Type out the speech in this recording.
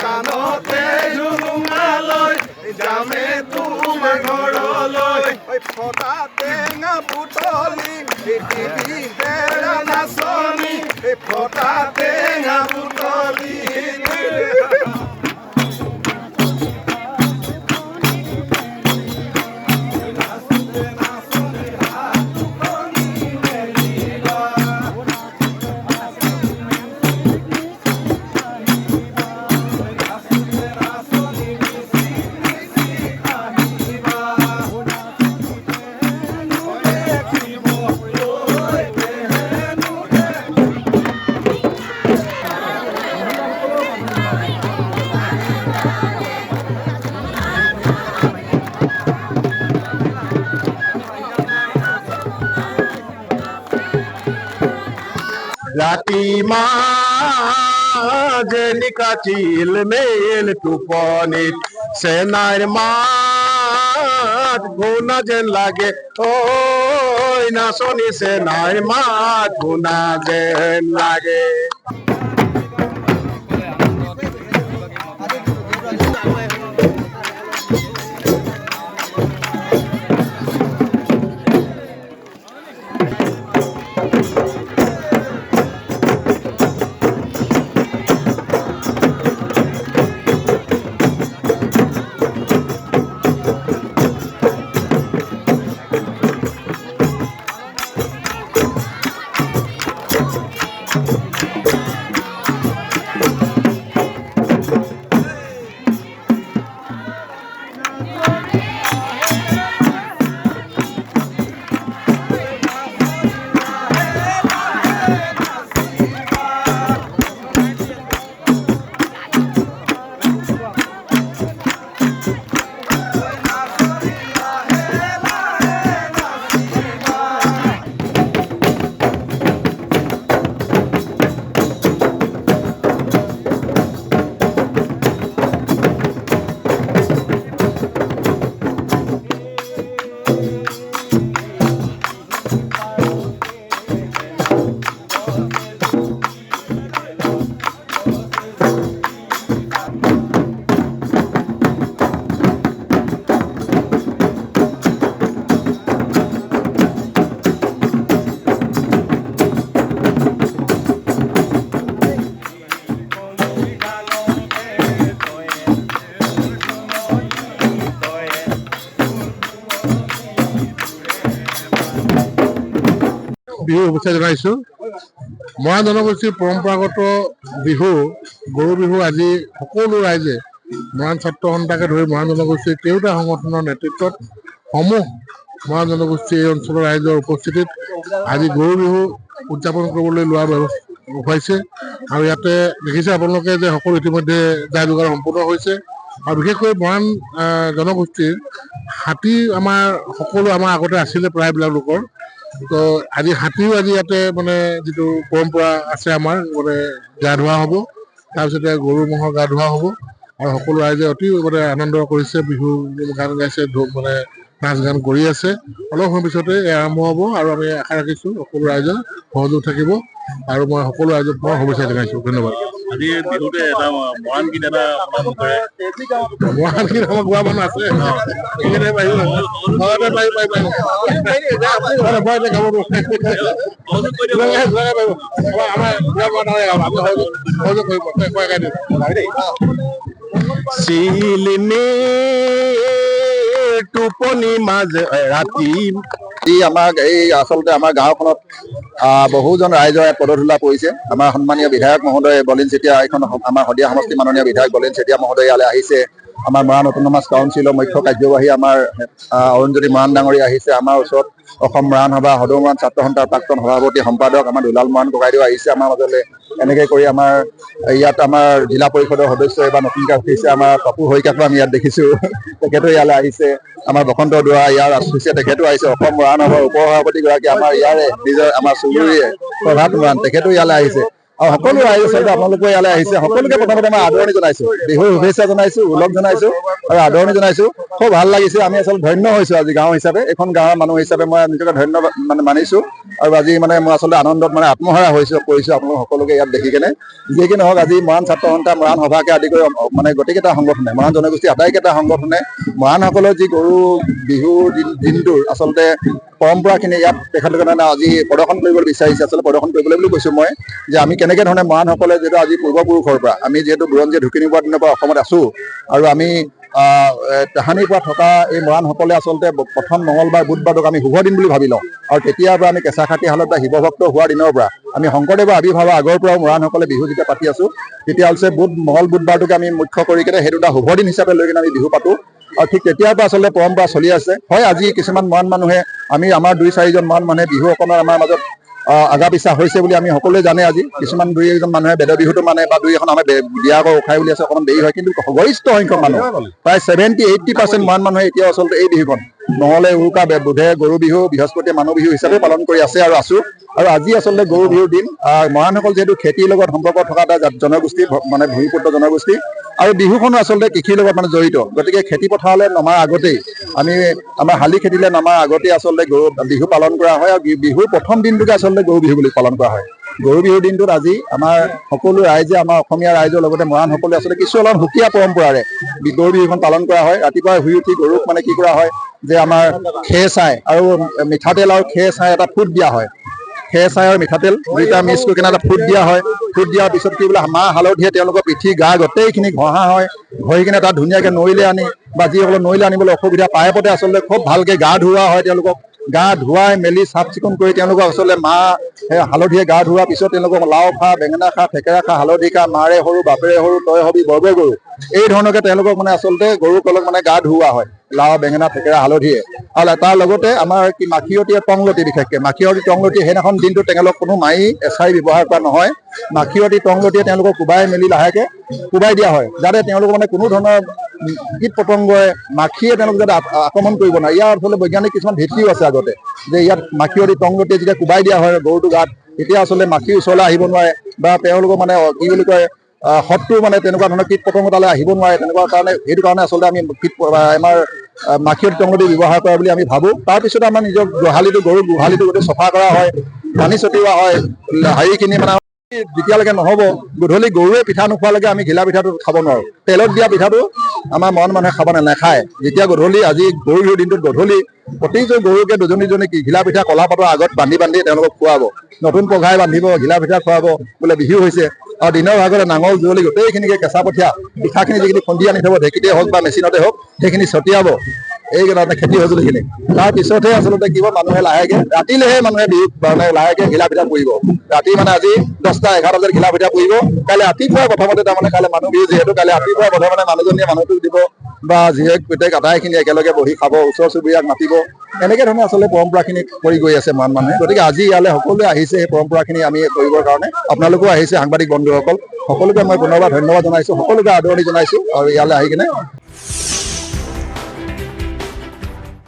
কাণতে জুলুঙালৈ যামে তোমাৰ ঘৰলৈ ফটা টেঙা বুটলি পৃথিৱীতে নাচনী ফটা টেঙা বুটলি রাতি মাঝে নিকাচিল মেল টুপনিত সেনার মাত গুনা যেন লাগে ওই নাচনি সেনার মাত গুনা যেন লাগে বিহু শুভেচ্ছা জনাইছো। মৰাণ জনগোষ্ঠীৰ পৰম্পৰাগত বিহু গৰু বিহু আজি সকলো ৰাইজে মৰাণ ছাত্ৰ সন্থাকে ধৰি মৰাণ জনগোষ্ঠীৰ কেওটা সংগঠনৰ নেতৃত্বত সমূহ মৰাণ জনগোষ্ঠী এই অঞ্চলৰ ৰাইজৰ উপস্থিতিত আজি গৰু বিহু উদযাপন কৰিবলৈ লোৱা হৈছে আৰু ইয়াতে দেখিছে আপোনালোকে যে সকলো ইতিমধ্যে যা যোগাৰ সম্পূৰ্ণ হৈছে আৰু বিশেষকৈ মৰাণ জনগোষ্ঠীৰ হাতী সকলো আমাৰ আগতে আছিলে প্ৰায়বিলাক লোকৰ তো আজি হাতীও আজি ইয়াতে মানে যিটো পৰম্পৰা আছে আমাৰ মানে গা ধোৱা হ'ব, তাৰপিছতে গৰু ম'হৰ গা ধোৱা হ'ব আৰু সকলো ৰাইজে অতি মানে আনন্দ কৰিছে, বিহু গান গাইছে, মানে নাচ গান কৰি আছে। অলপ সময় পিছতে আৰম্ভ হ'ব আৰু আমি আশা ৰাখিছোঁ সকলো ৰাইজৰ সহযোগ থাকিব আৰু মই সকলো ৰাইজক মই শুভেচ্ছা জনাইছোঁ। ধন্যবাদ। আজি বিহুতে এটা মৰাণ গীত এটা মৰাণ গীত আমাৰ গোৱা মানুহ আছে টোপনি মাঝে ৰাতি আমাক এই আচলতে আমাৰ গাঁওখনত বহুজন ৰাইজৰ পদধূলা পৰিছে। আমাৰ সন্মানীয় বিধায়ক মহোদয় বলিন চেতিয়া, এইখন আমাৰ শদিয়া সমষ্টি মাননীয় বিধায়ক বলিন চেতিয়া মহোদয় ইয়ালৈ আহিছে। আমাৰ মৰাণ অটোনমাছ কাউন্সিলৰ মুখ্য কাৰ্যবাহী আমাৰ অৰুণজ্যোতি মৰাণ ডাঙৰী আহিছে। আমাৰ ওচৰত অসম মৰাণ সভা সদৌ মৰাণ ছাত্ৰ সন্থাৰ প্ৰাক্তন সভাপতি সম্পাদক আমাৰ দুলাল মৰাণ ককাইদেউ আহিছে আমাৰ মাজলৈ। এনেকৈ কৰি আমাৰ ইয়াত আমাৰ জিলা পৰিষদৰ সদস্য এবাৰ নতুনকৈ উঠিছে আমাৰ পাপু শইকীয়াকো আমি ইয়াত দেখিছোঁ, তেখেতো ইয়ালৈ আহিছে। আমাৰ বসন্ত দুৱা ইয়াৰ আছে, তেখেতো আহিছে। অসম মৰাণ সভাৰ উপ সভাপতিগৰাকী আমাৰ ইয়াৰে নিজৰ আমাৰ চুবুৰীয়ে প্ৰভাত মৰাণ, তেখেতো ইয়ালৈ আহিছে। আৰু সকলো ৰাইজ আচলতে আপোনালোকে ইয়ালৈ আহিছে সকলোকে প্ৰথমতে মই আদৰণি জনাইছো বিহুৰ শুভেচ্ছা জনাইছো ওলগ জনাইছো আৰু আদৰণি জনাইছো খুব ভাল লাগিছে আমি আচলতে ধন্য হৈছো আজি গাঁও হিচাপে এখন গাঁৱৰ মানুহ হিচাপে মই নিজকে ধন্য মানিছো আৰু আজি মানে মই আচলতে আনন্দত মানে আত্মহাৰা পৰিছো আপোনালোক সকলোকে ইয়াত দেখি কেনে যি কি নহওক আজি মৰাণ ছাত্ৰ সন্থা মৰাণ সভাকে আদি কৰি মানে গোটেইকেইটা সংগঠনে মৰাণ জনগোষ্ঠী আটাইকেইটা সংগঠনে মৰাণসকলৰ যি গৰু বিহুৰ দিনটোৰ আচলতে পৰম্পৰাখিনি ইয়াত তেখেতলোকে মানে আজি প্ৰদৰ্শন কৰিবলৈ বিচাৰিছে আচলতে প্ৰদৰ্শন কৰিবলৈ বুলি কৈছো মই যে আমি কেনেকে ধৰণে মৰাণসকলে যিহেতু আজি পূৰ্বপুৰুষৰ পৰা আমি যিহেতু বুৰঞ্জী ঢুকিনী পোৱাৰ দিনৰ পৰা অসমত আছো আৰু আমি তাহানিৰ পৰা থকা এই মৰাণসকলে আচলতে প্ৰথম মঙলবাৰ বুধবাৰক আমি শুভ দিন বুলি ভাবি লওঁ আৰু তেতিয়াৰ পৰা আমি কেঁচা খাতি হালত বা শিৱভক্ত হোৱাৰ দিনৰ পৰা আমি শংকৰদেৱৰ আৱিৰ্ভাৱৰ আগৰ পৰাও মৰাণসকলে বিহু যেতিয়া পাতি আছো তেতিয়া হৈছে মঙল বুধবাৰটোকে আমি মুখ্য কৰি কেনে সেইটো এটা শুভ দিন হিচাপে লৈ কিনে আমি বিহু পাতো আৰু ঠিক তেতিয়াৰ পৰা আচলতে পৰম্পৰা চলি আছে হয় আজি কিছুমান মৰাণ মানুহে আমি আমাৰ 2-4জন মৰাণ মানুহে বিহু অকণমান আমাৰ মাজত আগা পিছা হৈছে বুলি আমি সকলোৱে জানে আজি কিছুমান 2-1জন মানুহে বেদ বিহুটো মানে বা 2-এখন আমাৰ বিয়া আকৌ উঠাই বুলি আছে অকণমান দেৰি হয় কিন্তু গৰিষ্ঠ সংখ্যক মানুহ প্ৰায় 70-80% মৰাণ মানুহে এতিয়াও আচলতে এই বিহুখন নহ'লে উৰুকা বুধে গৰু বিহু বৃহস্পতিয়ে মানুহ বিহু হিচাপে পালন কৰি আছে আৰু আছো আৰু আজি আচলতে গৰু বিহুৰ দিন মৰাণসকল যিহেতু খেতিৰ লগত সম্পৰ্ক থকা এটা জনগোষ্ঠী মানে ভূমিপুত্ৰ জনগোষ্ঠী আৰু বিহুখনো আচলতে কৃষিৰ লগত মানে জড়িত গতিকে খেতি পথাৰলৈ নমাৰ আগতেই আমি আমাৰ শালি খেতিলৈ নমাৰ আগতেই আচলতে গৰু বিহু পালন কৰা হয় আৰু বিহুৰ প্ৰথম দিনটোকে আচলতে গৰু বিহু বুলি পালন কৰা হয় গৰু বিহুৰ দিনটোত আজি আমাৰ সকলো ৰাইজে আমাৰ অসমীয়া ৰাইজৰ লগতে মৰাণ সকলোৱে আচলতে কিছু অলপ সুকীয়া পৰম্পৰাৰে গৰু বিহুখন পালন কৰা হয় ৰাতিপুৱা শুই উঠি গৰুক মানে কি কৰা হয় যে আমাৰ খেৰ চাই আৰু মিঠাতেল আৰু খেৰ চাই এটা ফুট দিয়া হয় খেৰ চাই আৰু মিঠাতেল দুইটা মিক্স কৰি কিনে এটা ফুট দিয়া হয় ফুট দিয়াৰ পিছত কি বোলে মাহ হালধিয়ে তেওঁলোকৰ পিঠি গা গোটেইখিনি ঘঁহা হয় ঘঁহি কিনে তাত ধুনীয়াকৈ নৈলে আনি বা যিসকলে নৈলে আনিবলৈ অসুবিধা পাইপতে আচলতে খুব ভালকৈ গা ধুওৱা হয় তেওঁলোকক গা ধুৱাই মেলি চাফ চিকুণ কৰি তেওঁলোকক আচলতে মাহ হালধিয়ে গা ধোৱাৰ পিছত তেওঁলোকক লাও খা বেঙেনা খা থেকেৰা খা হালধি খা মাৰে সৰু বাপেৰে সৰু তই হবি বৰবে গৰু এই ধৰণকে তেওঁলোকক মানে আচলতে গৰুসকলক মানে গা ধুওৱা হয় লাও বেঙেনা থেকেৰা হালধিয়ে আৰু তাৰ লগতে আমাৰ কি মাখিয়তী টংলতি বিশেষকৈ মাখিয়তী টংলতি সেইদিনাখন দিনটো তেওঁলোকক কোনো মাৰি এছাৰি ব্যৱহাৰ কৰা নহয় মাখিয়তী টংলতিয়ে তেওঁলোকক কোবাই মেলি লাহেকৈ কোবাই দিয়া হয় যাতে তেওঁলোকক মানে কোনো ধৰণৰ কীট পতংগই মাখিয়ে তেওঁলোক যাতে আক্ৰমণ কৰিব নোৱাৰে ইয়াৰ আচলতে বৈজ্ঞানিক কিছুমান ভিত্তিও আছে আগতে যে ইয়াত মাখিয়তী টংলতিয়ে যেতিয়া কোবাই দিয়া হয় গৰুটো গাত তেতিয়া আচলতে মাখিৰ ওচৰলৈ আহিব নোৱাৰে বা তেওঁলোকক মানে কি বুলি কয় শত্ৰু মানে তেনেকুৱা ধৰণৰ কীট পতংগ তালৈ আহিব নোৱাৰে তেনেকুৱা কাৰণে সেইটো কাৰণে আচলতে আমি আমাৰ মাখিয়তী টংলতি ব্যৱহাৰ কৰা বুলি আমি ভাবোঁ তাৰপিছত আমাৰ নিজৰ গৰু গোহালিটো গোটেই চফা কৰা হয় পানী ছটিওৱা হয় হেৰিখিনি মানে যেতিয়ালৈকে নহ'ব গধূলি গৰুৱে পিঠা নোখোৱালৈকে আমি ঘিলা পিঠাটো খাব নোৱাৰোঁ তেলত দিয়া পিঠাটো আমাৰ মৰাণ মানুহে খাব নাখায় যেতিয়া গধূলি আজি গৰু বিহুৰ দিনটোত গধূলি প্ৰতিজন গৰুকে দুজনী ঘিলা পিঠা কলা পাতৰ আগত বান্ধি তেওঁলোকক খুৱাব নতুন পঘাই বান্ধিব ঘিলা পিঠা খুৱাব বোলে বিহু হৈছে আৰু দিনৰ ভাগতে নাঙল যুৱলি গোটেইখিনিকে কেঁচা পঠীয়া পিঠাখিনি যিখিনি খুন্দি আনি থ'ব ঢেঁকীতে হওক বা মেচিনতে হওক সেইখিনি ছটিয়াব এইকেইটা খেতি সঁজুলিখিনি তাৰপিছতহে আচলতে কি হ'ব মানুহে লাহেকৈ ৰাতিলৈহে মানুহে বিহু মানে লাহেকৈ ঘিলা পিঠা পুৰিব ৰাতি মানে আজি 10-11 বজাত ঘিলা পিঠা পুৰিব কাইলৈ ৰাতিপুৱা প্ৰথমতে তাৰমানে কাইলৈ মানুহ বিহু যিহেতু কাইলৈ ৰাতিপুৱা প্ৰথমতে মানুহজনীয়ে মানুহটোক দিব বা জীয়েক পিতেক আটাইখিনি একেলগে বহি খাব ওচৰ চুবুৰীয়াক মাতিব এনেকৈ ধৰণে আচলতে পৰম্পৰাখিনি কৰি গৈ আছে মৰাণ মানুহে গতিকে আজি ইয়ালৈ সকলোৱে আহিছে সেই পৰম্পৰাখিনি আমি কৰিবৰ কাৰণে আপোনালোকেও আহিছে সাংবাদিক বন্ধুসকল সকলোকে মই পুনৰবাৰ ধন্যবাদ জনাইছোঁ সকলোকে আদৰণি জনাইছোঁ আৰু ইয়ালৈ আহি কিনে